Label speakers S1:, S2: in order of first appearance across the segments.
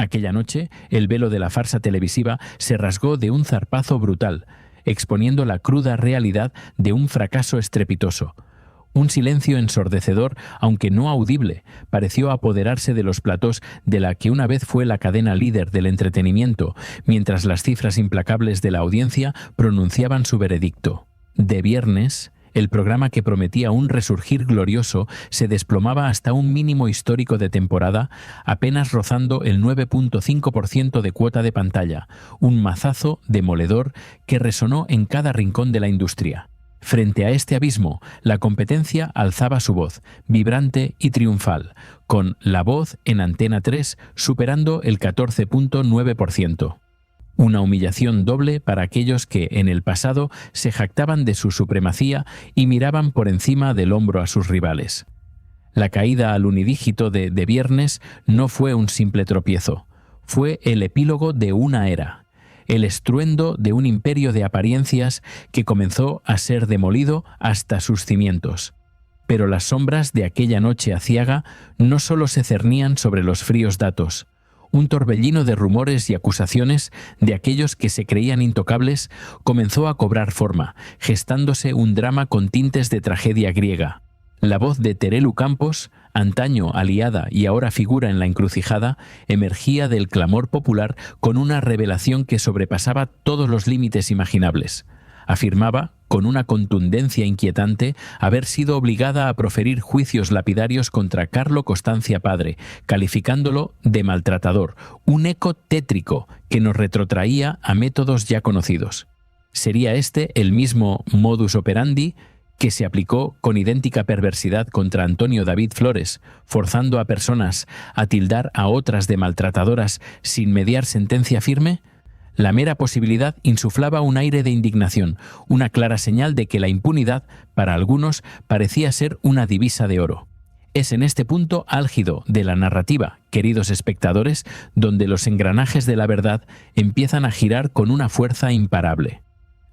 S1: Aquella noche, el velo de la farsa televisiva se rasgó de un zarpazo brutal, exponiendo la cruda realidad de un fracaso estrepitoso. Un silencio ensordecedor, aunque no audible, pareció apoderarse de los platós de la que una vez fue la cadena líder del entretenimiento, mientras las cifras implacables de la audiencia pronunciaban su veredicto. De viernes, el programa que prometía un resurgir glorioso se desplomaba hasta un mínimo histórico de temporada, apenas rozando el 9.5% de cuota de pantalla, un mazazo demoledor que resonó en cada rincón de la industria. Frente a este abismo, la competencia alzaba su voz, vibrante y triunfal, con La Voz en Antena 3 superando el 14.9%. Una humillación doble para aquellos que, en el pasado, se jactaban de su supremacía y miraban por encima del hombro a sus rivales. La caída al unidígito de Viernes no fue un simple tropiezo, fue el epílogo de una era, el estruendo de un imperio de apariencias que comenzó a ser demolido hasta sus cimientos. Pero las sombras de aquella noche aciaga no solo se cernían sobre los fríos datos. Un torbellino de rumores y acusaciones de aquellos que se creían intocables comenzó a cobrar forma, gestándose un drama con tintes de tragedia griega. La voz de Terelu Campos, antaño aliada y ahora figura en la encrucijada, emergía del clamor popular con una revelación que sobrepasaba todos los límites imaginables. Afirmaba, con una contundencia inquietante, haber sido obligada a proferir juicios lapidarios contra Carlo Costanza Padre, calificándolo de maltratador, un eco tétrico que nos retrotraía a métodos ya conocidos. ¿Sería este el mismo modus operandi que se aplicó con idéntica perversidad contra Antonio David Flores, forzando a personas a tildar a otras de maltratadoras sin mediar sentencia firme? La mera posibilidad insuflaba un aire de indignación, una clara señal de que la impunidad, para algunos, parecía ser una divisa de oro. Es en este punto álgido de la narrativa, queridos espectadores, donde los engranajes de la verdad empiezan a girar con una fuerza imparable.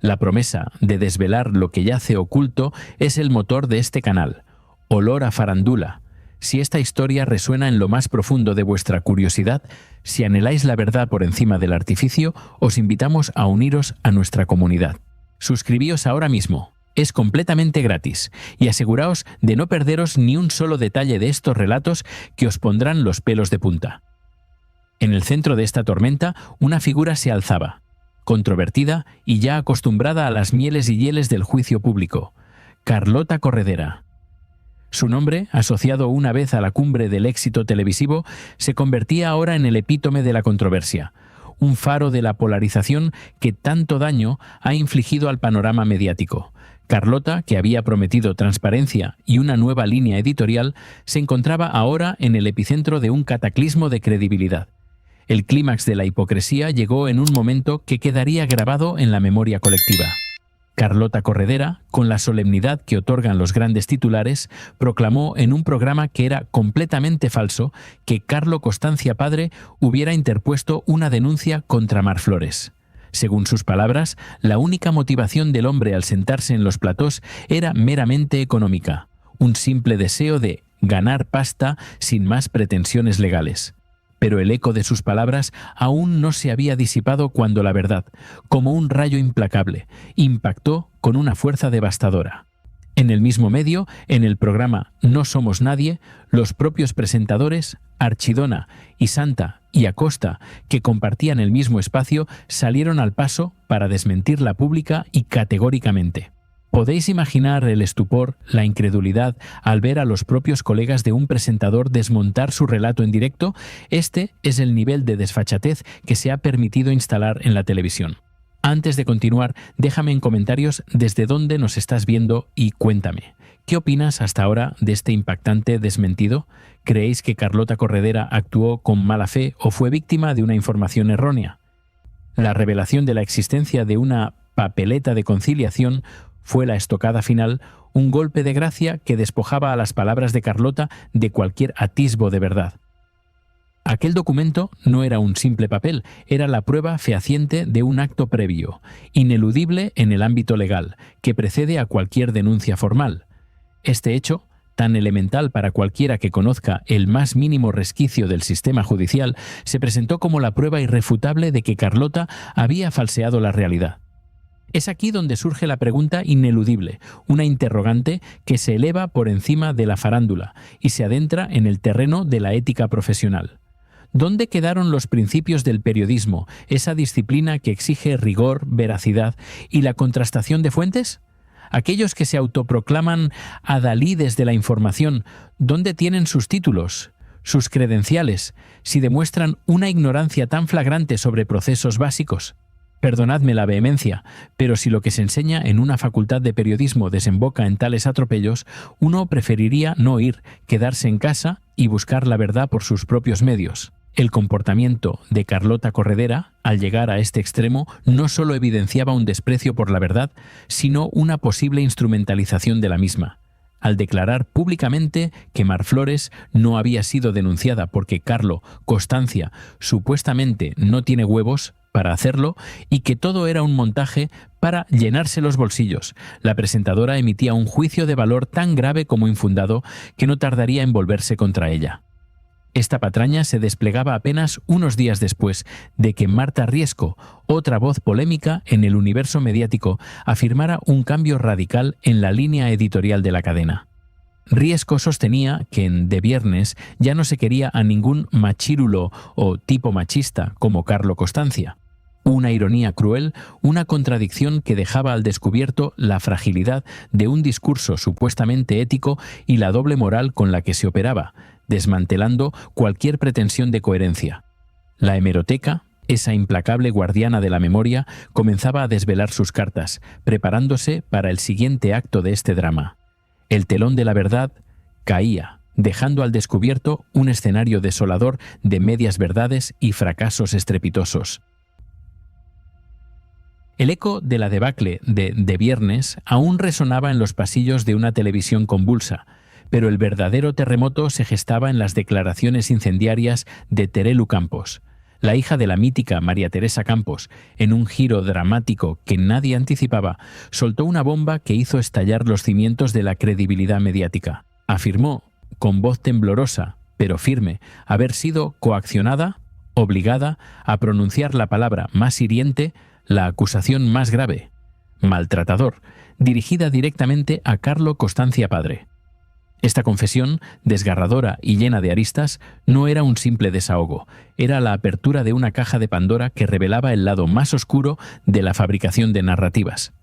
S1: La promesa de desvelar lo que yace oculto es el motor de este canal. Olor a farandula. Si esta historia resuena en lo más profundo de vuestra curiosidad, si anheláis la verdad por encima del artificio, os invitamos a uniros a nuestra comunidad. Suscribíos ahora mismo. Es completamente gratis y aseguraos de no perderos ni un solo detalle de estos relatos que os pondrán los pelos de punta. En el centro de esta tormenta, una figura se alzaba, controvertida y ya acostumbrada a las mieles y hieles del juicio público: Carlota Corredera. Su nombre, asociado una vez a la cumbre del éxito televisivo, se convertía ahora en el epítome de la controversia, un faro de la polarización que tanto daño ha infligido al panorama mediático. Carlota, que había prometido transparencia y una nueva línea editorial, se encontraba ahora en el epicentro de un cataclismo de credibilidad. El clímax de la hipocresía llegó en un momento que quedaría grabado en la memoria colectiva. Carlota Corredera, con la solemnidad que otorgan los grandes titulares, proclamó en un programa que era completamente falso que Carlo Costanza Padre hubiera interpuesto una denuncia contra Mar Flores. Según sus palabras, la única motivación del hombre al sentarse en los platós era meramente económica, un simple deseo de ganar pasta sin más pretensiones legales. Pero el eco de sus palabras aún no se había disipado cuando la verdad, como un rayo implacable, impactó con una fuerza devastadora. En el mismo medio, en el programa No Somos Nadie, los propios presentadores, Archidona y Santa y Acosta, que compartían el mismo espacio, salieron al paso para desmentirla pública y categóricamente. ¿Podéis imaginar el estupor, la incredulidad al ver a los propios colegas de un presentador desmontar su relato en directo? Este es el nivel de desfachatez que se ha permitido instalar en la televisión. Antes de continuar, déjame en comentarios desde dónde nos estás viendo y cuéntame. ¿Qué opinas hasta ahora de este impactante desmentido? ¿Creéis que Carlota Corredera actuó con mala fe o fue víctima de una información errónea? La revelación de la existencia de una papeleta de conciliación fue la estocada final, un golpe de gracia que despojaba a las palabras de Carlota de cualquier atisbo de verdad. Aquel documento no era un simple papel, era la prueba fehaciente de un acto previo, ineludible en el ámbito legal, que precede a cualquier denuncia formal. Este hecho, tan elemental para cualquiera que conozca el más mínimo resquicio del sistema judicial, se presentó como la prueba irrefutable de que Carlota había falseado la realidad. Es aquí donde surge la pregunta ineludible, una interrogante que se eleva por encima de la farándula y se adentra en el terreno de la ética profesional. ¿Dónde quedaron los principios del periodismo, esa disciplina que exige rigor, veracidad y la contrastación de fuentes? Aquellos que se autoproclaman adalides de la información, ¿dónde tienen sus títulos, sus credenciales, si demuestran una ignorancia tan flagrante sobre procesos básicos? Perdonadme la vehemencia, pero si lo que se enseña en una facultad de periodismo desemboca en tales atropellos, uno preferiría no ir, quedarse en casa y buscar la verdad por sus propios medios. El comportamiento de Carlota Corredera, al llegar a este extremo, no solo evidenciaba un desprecio por la verdad, sino una posible instrumentalización de la misma. Al declarar públicamente que Mar Flores no había sido denunciada porque Carlo Costancia supuestamente no tiene huevos para hacerlo y que todo era un montaje para llenarse los bolsillos, la presentadora emitía un juicio de valor tan grave como infundado que no tardaría en volverse contra ella. Esta patraña se desplegaba apenas unos días después de que Marta Riesco, otra voz polémica en el universo mediático, afirmara un cambio radical en la línea editorial de la cadena. Riesco sostenía que en De Viernes ya no se quería a ningún machírulo o tipo machista como Carlo Costancia. Una ironía cruel, una contradicción que dejaba al descubierto la fragilidad de un discurso supuestamente ético y la doble moral con la que se operaba, desmantelando cualquier pretensión de coherencia. La hemeroteca, esa implacable guardiana de la memoria, comenzaba a desvelar sus cartas, preparándose para el siguiente acto de este drama. El telón de la verdad caía, dejando al descubierto un escenario desolador de medias verdades y fracasos estrepitosos. El eco de la debacle de Viernes aún resonaba en los pasillos de una televisión convulsa, pero el verdadero terremoto se gestaba en las declaraciones incendiarias de Terelu Campos, la hija de la mítica María Teresa Campos. En un giro dramático que nadie anticipaba, soltó una bomba que hizo estallar los cimientos de la credibilidad mediática. Afirmó, con voz temblorosa, pero firme, haber sido coaccionada, obligada a pronunciar la palabra más hiriente, la acusación más grave, maltratador, dirigida directamente a Carlo Costancia padre. Esta confesión, desgarradora y llena de aristas, no era un simple desahogo, era la apertura de una caja de Pandora que revelaba el lado más oscuro de la fabricación de narrativas.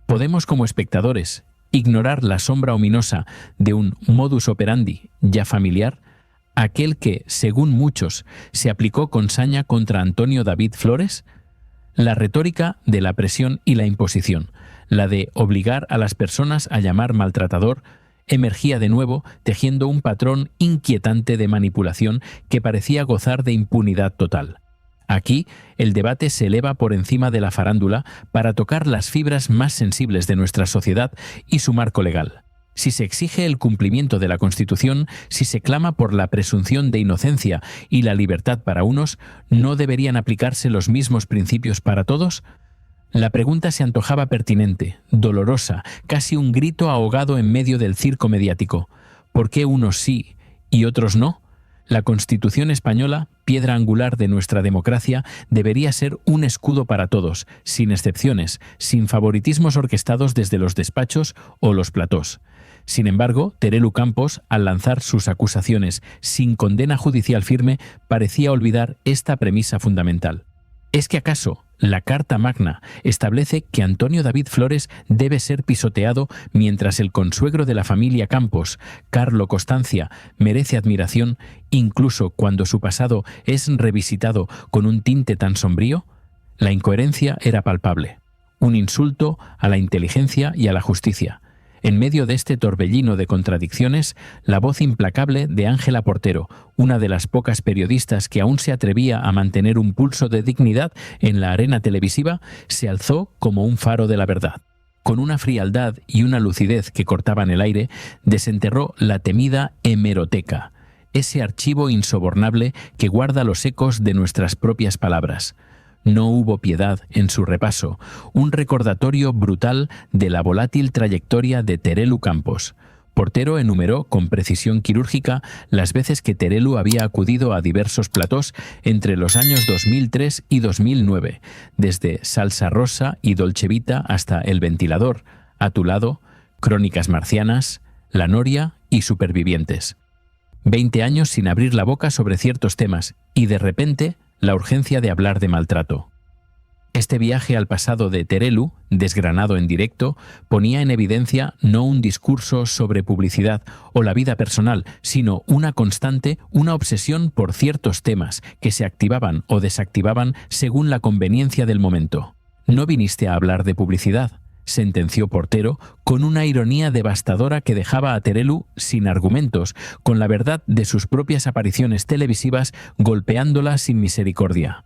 S1: Podemos, como espectadores, ignorar la sombra ominosa de un modus operandi ya familiar, aquel que, según muchos, se aplicó con saña contra Antonio David Flores. La retórica de la presión y la imposición, la de obligar a las personas a llamar maltratador, emergía de nuevo tejiendo un patrón inquietante de manipulación que parecía gozar de impunidad total. Aquí, el debate se eleva por encima de la farándula para tocar las fibras más sensibles de nuestra sociedad y su marco legal. Si se exige el cumplimiento de la Constitución, si se clama por la presunción de inocencia y la libertad para unos, ¿no deberían aplicarse los mismos principios para todos? La pregunta se antojaba pertinente, dolorosa, casi un grito ahogado en medio del circo mediático. ¿Por qué unos sí y otros no? La Constitución española, piedra angular de nuestra democracia, debería ser un escudo para todos, sin excepciones, sin favoritismos orquestados desde los despachos o los platós. Sin embargo, Terelu Campos, al lanzar sus acusaciones sin condena judicial firme, parecía olvidar esta premisa fundamental. ¿Es que acaso la Carta Magna establece que Antonio David Flores debe ser pisoteado mientras el consuegro de la familia Campos, Carlo Costancia, merece admiración incluso cuando su pasado es revisitado con un tinte tan sombrío? La incoherencia era palpable, un insulto a la inteligencia y a la justicia. En medio de este torbellino de contradicciones, la voz implacable de Ángela Portero, una de las pocas periodistas que aún se atrevía a mantener un pulso de dignidad en la arena televisiva, se alzó como un faro de la verdad. Con una frialdad y una lucidez que cortaban el aire, desenterró la temida hemeroteca, ese archivo insobornable que guarda los ecos de nuestras propias palabras. No hubo piedad en su repaso, un recordatorio brutal de la volátil trayectoria de Terelu Campos. Portero enumeró con precisión quirúrgica las veces que Terelu había acudido a diversos platós entre los años 2003 y 2009, desde Salsa Rosa y Dolce Vita hasta El Ventilador, A tu lado, Crónicas Marcianas, La Noria y Supervivientes. 20 años sin abrir la boca sobre ciertos temas y, de repente, la urgencia de hablar de maltrato. Este viaje al pasado de Terelu, desgranado en directo, ponía en evidencia no un discurso sobre publicidad o la vida personal, sino una constante, una obsesión por ciertos temas que se activaban o desactivaban según la conveniencia del momento. «No viniste a hablar de publicidad», sentenció Portero con una ironía devastadora que dejaba a Terelu sin argumentos, con la verdad de sus propias apariciones televisivas golpeándola sin misericordia.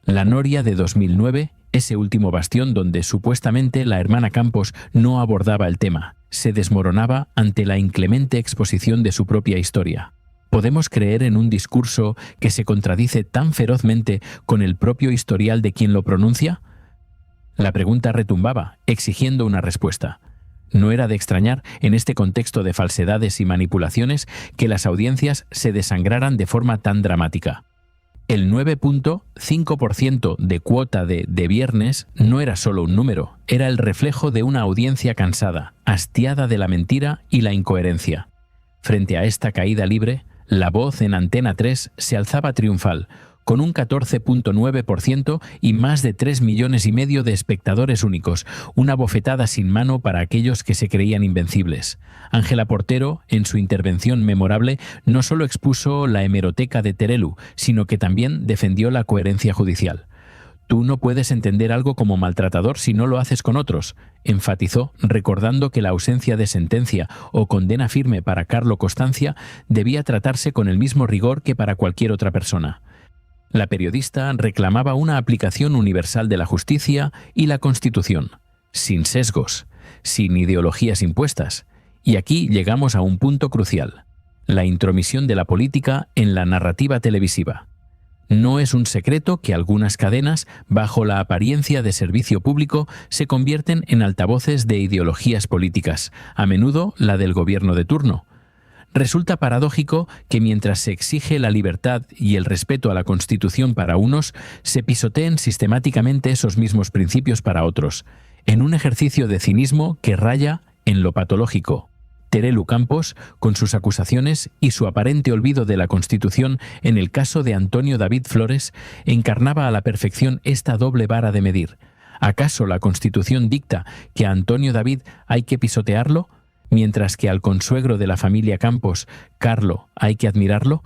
S1: La Noria de 2009, ese último bastión donde supuestamente la hermana Campos no abordaba el tema, se desmoronaba ante la inclemente exposición de su propia historia. ¿Podemos creer en un discurso que se contradice tan ferozmente con el propio historial de quien lo pronuncia? La pregunta retumbaba, exigiendo una respuesta. No era de extrañar, en este contexto de falsedades y manipulaciones, que las audiencias se desangraran de forma tan dramática. El 9.5% de cuota de viernes no era solo un número, era el reflejo de una audiencia cansada, hastiada de la mentira y la incoherencia. Frente a esta caída libre, La Voz en Antena 3 se alzaba triunfal, con un 14.9% y más de 3,5 millones de espectadores únicos, una bofetada sin mano para aquellos que se creían invencibles. Ángela Portero, en su intervención memorable, no solo expuso la hemeroteca de Terelu, sino que también defendió la coherencia judicial. «Tú no puedes entender algo como maltratador si no lo haces con otros», enfatizó, recordando que la ausencia de sentencia o condena firme para Carlo Costanza debía tratarse con el mismo rigor que para cualquier otra persona. La periodista reclamaba una aplicación universal de la justicia y la Constitución, sin sesgos, sin ideologías impuestas. Y aquí llegamos a un punto crucial: la intromisión de la política en la narrativa televisiva. No es un secreto que algunas cadenas, bajo la apariencia de servicio público, se convierten en altavoces de ideologías políticas, a menudo la del gobierno de turno. Resulta paradójico que mientras se exige la libertad y el respeto a la Constitución para unos, se pisoteen sistemáticamente esos mismos principios para otros, en un ejercicio de cinismo que raya en lo patológico. Terelu Campos, con sus acusaciones y su aparente olvido de la Constitución en el caso de Antonio David Flores, encarnaba a la perfección esta doble vara de medir. ¿Acaso la Constitución dicta que a Antonio David hay que pisotearlo, mientras que al consuegro de la familia Campos, Carlo, hay que admirarlo?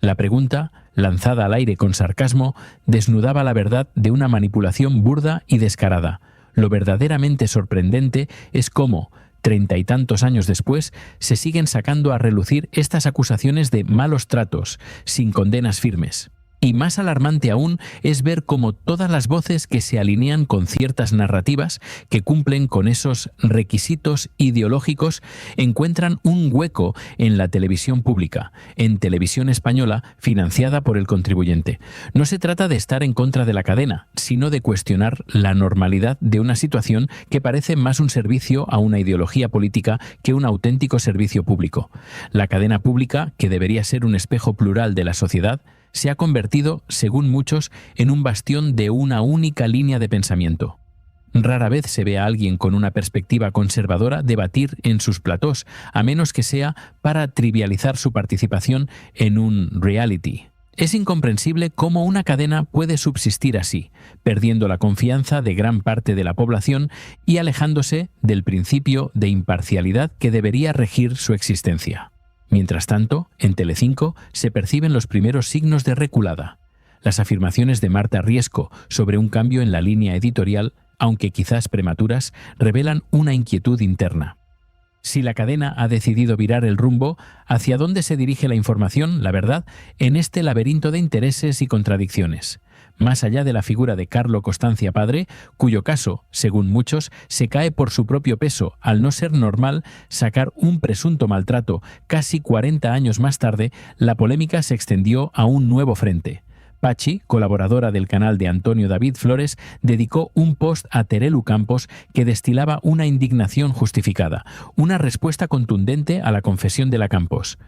S1: La pregunta, lanzada al aire con sarcasmo, desnudaba la verdad de una manipulación burda y descarada. Lo verdaderamente sorprendente es cómo, 30 y tantos años después, se siguen sacando a relucir estas acusaciones de malos tratos, sin condenas firmes. Y más alarmante aún es ver cómo todas las voces que se alinean con ciertas narrativas, que cumplen con esos requisitos ideológicos, encuentran un hueco en la televisión pública, en Televisión Española, financiada por el contribuyente. No se trata de estar en contra de la cadena, sino de cuestionar la normalidad de una situación que parece más un servicio a una ideología política que un auténtico servicio público. La cadena pública, que debería ser un espejo plural de la sociedad, se ha convertido, según muchos, en un bastión de una única línea de pensamiento. Rara vez se ve a alguien con una perspectiva conservadora debatir en sus platós, a menos que sea para trivializar su participación en un reality. Es incomprensible cómo una cadena puede subsistir así, perdiendo la confianza de gran parte de la población y alejándose del principio de imparcialidad que debería regir su existencia. Mientras tanto, en Telecinco se perciben los primeros signos de reculada. Las afirmaciones de Marta Riesco sobre un cambio en la línea editorial, aunque quizás prematuras, revelan una inquietud interna. Si la cadena ha decidido virar el rumbo, ¿hacia dónde se dirige la información, la verdad, en este laberinto de intereses y contradicciones? Más allá de la figura de Carlo Costanza padre, cuyo caso, según muchos, se cae por su propio peso, al no ser normal sacar un presunto maltrato casi 40 años más tarde, la polémica se extendió a un nuevo frente. Pachi, colaboradora del canal de Antonio David Flores, dedicó un post a Terelu Campos que destilaba una indignación justificada, una respuesta contundente a la confesión de la Campos.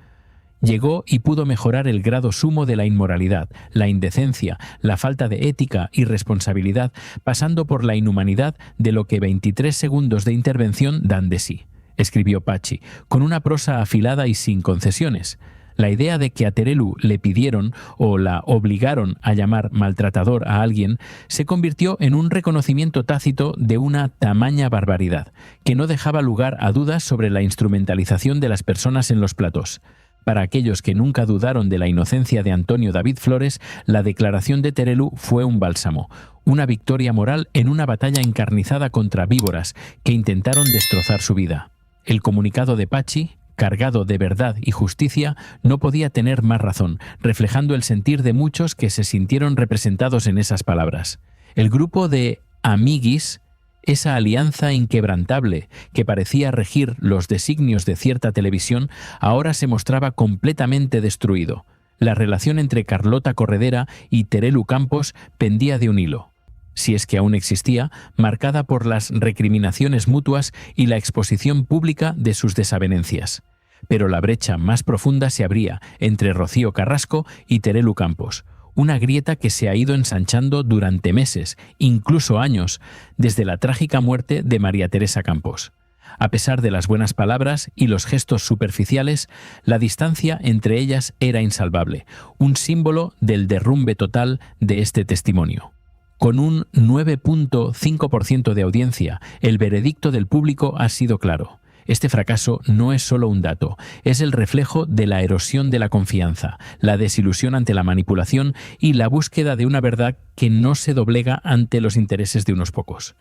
S1: Llegó y pudo mejorar el grado sumo de la inmoralidad, la indecencia, la falta de ética y responsabilidad, pasando por la inhumanidad de lo que 23 segundos de intervención dan de sí, escribió Pachi, con una prosa afilada y sin concesiones. La idea de que a Terelu le pidieron o la obligaron a llamar maltratador a alguien se convirtió en un reconocimiento tácito de una tamaña barbaridad, que no dejaba lugar a dudas sobre la instrumentalización de las personas en los platós. Para aquellos que nunca dudaron de la inocencia de Antonio David Flores, la declaración de Terelu fue un bálsamo, una victoria moral en una batalla encarnizada contra víboras que intentaron destrozar su vida. El comunicado de Pachi, cargado de verdad y justicia, no podía tener más razón, reflejando el sentir de muchos que se sintieron representados en esas palabras. El grupo de amiguis, esa alianza inquebrantable que parecía regir los designios de cierta televisión, ahora se mostraba completamente destruido. La relación entre Carlota Corredera y Terelu Campos pendía de un hilo, si es que aún existía, marcada por las recriminaciones mutuas y la exposición pública de sus desavenencias. Pero la brecha más profunda se abría entre Rocío Carrasco y Terelu Campos, una grieta que se ha ido ensanchando durante meses, incluso años, desde la trágica muerte de María Teresa Campos. A pesar de las buenas palabras y los gestos superficiales, la distancia entre ellas era insalvable, un símbolo del derrumbe total de este testimonio. Con un 9.5% de audiencia, el veredicto del público ha sido claro. Este fracaso no es solo un dato, es el reflejo de la erosión de la confianza, la desilusión ante la manipulación y la búsqueda de una verdad que no se doblega ante los intereses de unos pocos.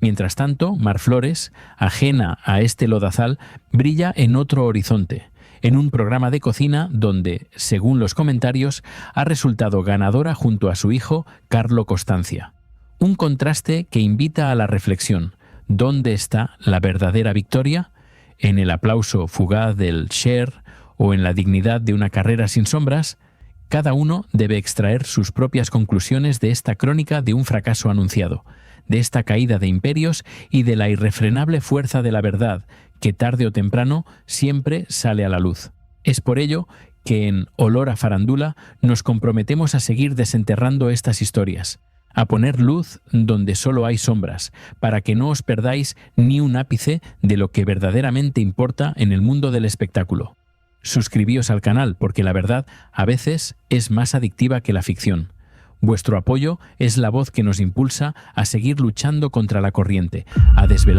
S1: Mientras tanto, Mar Flores, ajena a este lodazal, brilla en otro horizonte, en un programa de cocina donde, según los comentarios, ha resultado ganadora junto a su hijo, Carlo Costancia. Un contraste que invita a la reflexión. ¿Dónde está la verdadera victoria? ¿En el aplauso fugaz del Cher o en la dignidad de una carrera sin sombras? Cada uno debe extraer sus propias conclusiones de esta crónica de un fracaso anunciado, de esta caída de imperios y de la irrefrenable fuerza de la verdad, que tarde o temprano siempre sale a la luz. Es por ello que en Olor a Farándula nos comprometemos a seguir desenterrando estas historias, a poner luz donde solo hay sombras, para que no os perdáis ni un ápice de lo que verdaderamente importa en el mundo del espectáculo. Suscribíos al canal porque la verdad a veces es más adictiva que la ficción. Vuestro apoyo es la voz que nos impulsa a seguir luchando contra la corriente, a desvelar